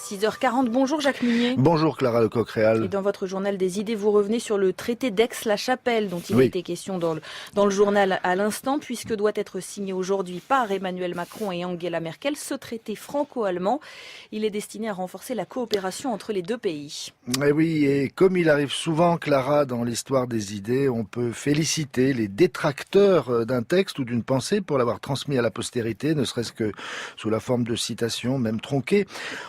6h40, bonjour Jacques Munier. Bonjour Clara Lecoq-Réal. Et dans votre journal des idées, vous revenez sur le traité d'Aix-la-Chapelle dont il était question dans le journal à l'instant, puisque doit être signé aujourd'hui par Emmanuel Macron et Angela Merkel. Ce traité franco-allemand, il est destiné à renforcer la coopération entre les deux pays. Et oui, et comme il arrive souvent, Clara, dans l'histoire des idées, on peut féliciter les détracteurs d'un texte ou d'une pensée pour l'avoir transmis à la postérité, ne serait-ce que sous la forme de citations, même tronquées.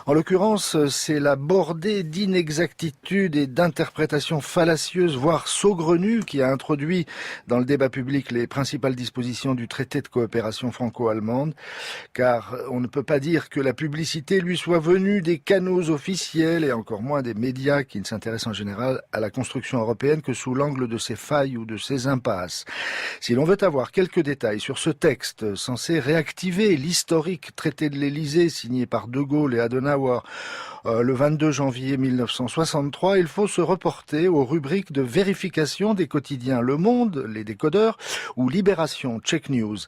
En l'occurrence, c'est la bordée d'inexactitudes et d'interprétations fallacieuses, voire saugrenues, qui a introduit dans le débat public les principales dispositions du traité de coopération franco-allemande, car on ne peut pas dire que la publicité lui soit venue des canaux officiels et encore moins des médias qui ne s'intéressent en général à la construction européenne que sous l'angle de ses failles ou de ses impasses. Si l'on veut avoir quelques détails sur ce texte censé réactiver l'historique traité de l'Élysée signé par De Gaulle et Adenauer le 22 janvier 1963, il faut se reporter aux rubriques de vérification des quotidiens Le Monde, les décodeurs, ou Libération, Check News.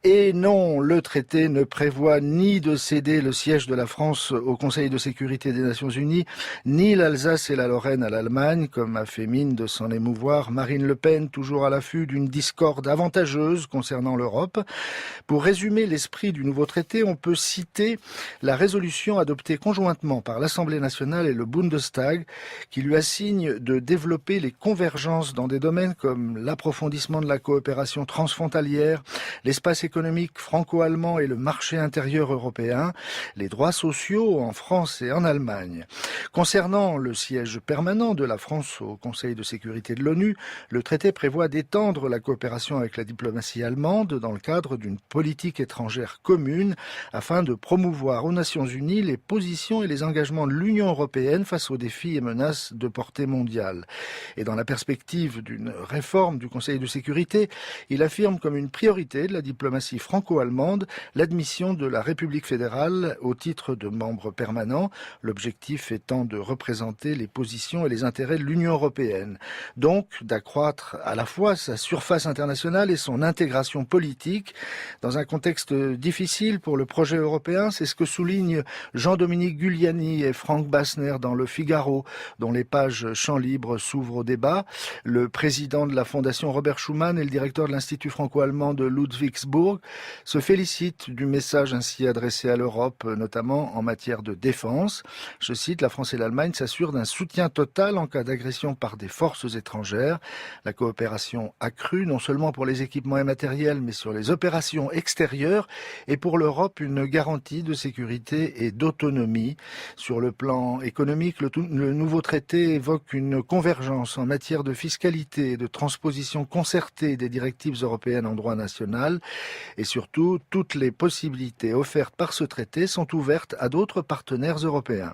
Et non, le traité ne prévoit ni de céder le siège de la France au Conseil de sécurité des Nations Unies, ni l'Alsace et la Lorraine à l'Allemagne, comme a fait mine de s'en émouvoir Marine Le Pen, toujours à l'affût d'une discorde avantageuse concernant l'Europe. Pour résumer l'esprit du nouveau traité, on peut citer la résolution adoptée conjointement par l'Assemblée nationale et le Bundestag, qui lui assigne de développer les convergences dans des domaines comme l'approfondissement de la coopération transfrontalière, l'espace économique franco-allemand et le marché intérieur européen, les droits sociaux en France et en Allemagne. Concernant le siège permanent de la France au Conseil de sécurité de l'ONU, le traité prévoit d'étendre la coopération avec la diplomatie allemande dans le cadre d'une politique étrangère commune afin de promouvoir aux Nations Unies les positions et les engagements de l'Union européenne face aux défis et menaces de portée mondiale. Et dans la perspective d'une réforme du Conseil de sécurité, il affirme comme une priorité de la diplomatie franco-allemande l'admission de la République fédérale au titre de membre permanent, l'objectif étant de représenter les positions et les intérêts de l'Union européenne. Donc d'accroître à la fois sa surface internationale et son intégration politique dans un contexte difficile pour le projet européen. C'est ce que soulignent Jean-Dominique Giuliani et Frank Bassner dans Le Figaro, dont les pages Champ libre s'ouvrent au débat. Le président de la Fondation Robert Schuman et le directeur de l'Institut franco-allemand de Ludwigsburg se félicitent du message ainsi adressé à l'Europe, notamment en matière de défense. Je cite, la France et l'Allemagne s'assurent d'un soutien total en cas d'agression par des forces étrangères. La coopération accrue, non seulement pour les équipements et matériels, mais sur les opérations extérieures, et pour l'Europe une garantie de sécurité et d'autonomie. Sur le plan économique, le nouveau traité évoque une convergence en matière de fiscalité et de transposition concertée des directives européennes en droit national. Et surtout, toutes les possibilités offertes par ce traité sont ouvertes à d'autres partenaires européens.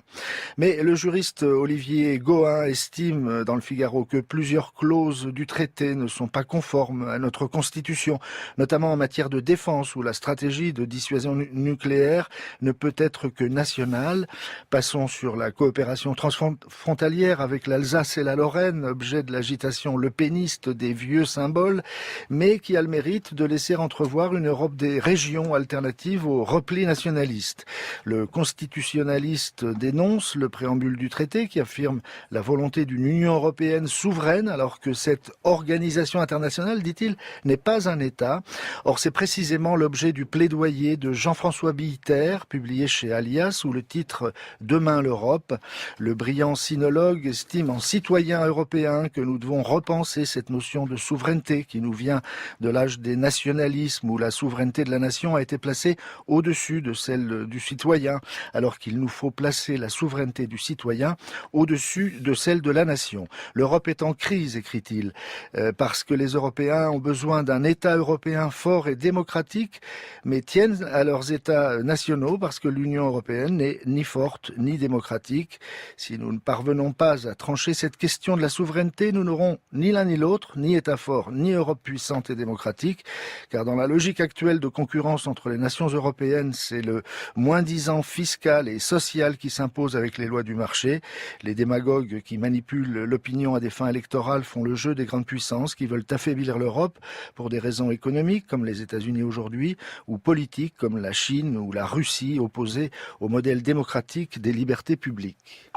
Mais le juriste Olivier Gohin estime dans Le Figaro que plusieurs clauses du traité ne sont pas conformes à notre Constitution, notamment en matière de défense où la stratégie de dissuasion nucléaire ne peut être que nationale. Passons sur la coopération transfrontalière avec l'Alsace et la Lorraine, objet de l'agitation lepéniste des vieux symboles, mais qui a le mérite de laisser entrevoir une Europe des régions alternative au repli nationaliste. Le constitutionnaliste dénonce le préambule du traité qui affirme la volonté d'une Union européenne souveraine alors que cette organisation internationale, dit-il, n'est pas un État. Or, c'est précisément l'objet du plaidoyer de Jean-François Billeter, publié chez Alias, sous le titre « Demain l'Europe ». Le brillant sinologue estime en citoyen européen que nous devons repenser cette notion de souveraineté qui nous vient de l'âge des nationalismes où la souveraineté de la nation a été placée au-dessus de celle du citoyen, alors qu'il nous faut placer la souveraineté du citoyen au-dessus de celle de la nation. L'Europe est en crise, écrit-il, parce que les Européens ont besoin d'un État européen fort et démocratique, mais tiennent à leurs États nationaux parce que l'Union européenne n'est ni forte ni démocratique. Si nous ne parvenons pas à trancher cette question de la souveraineté, nous n'aurons ni l'un ni l'autre, ni État fort, ni Europe puissante et démocratique, car dans la logique logique actuelle de concurrence entre les nations européennes, c'est le moins-disant fiscal et social qui s'impose avec les lois du marché. Les démagogues qui manipulent l'opinion à des fins électorales font le jeu des grandes puissances qui veulent affaiblir l'Europe pour des raisons économiques, comme les États-Unis aujourd'hui, ou politiques, comme la Chine ou la Russie, opposées au modèle démocratique des libertés publiques.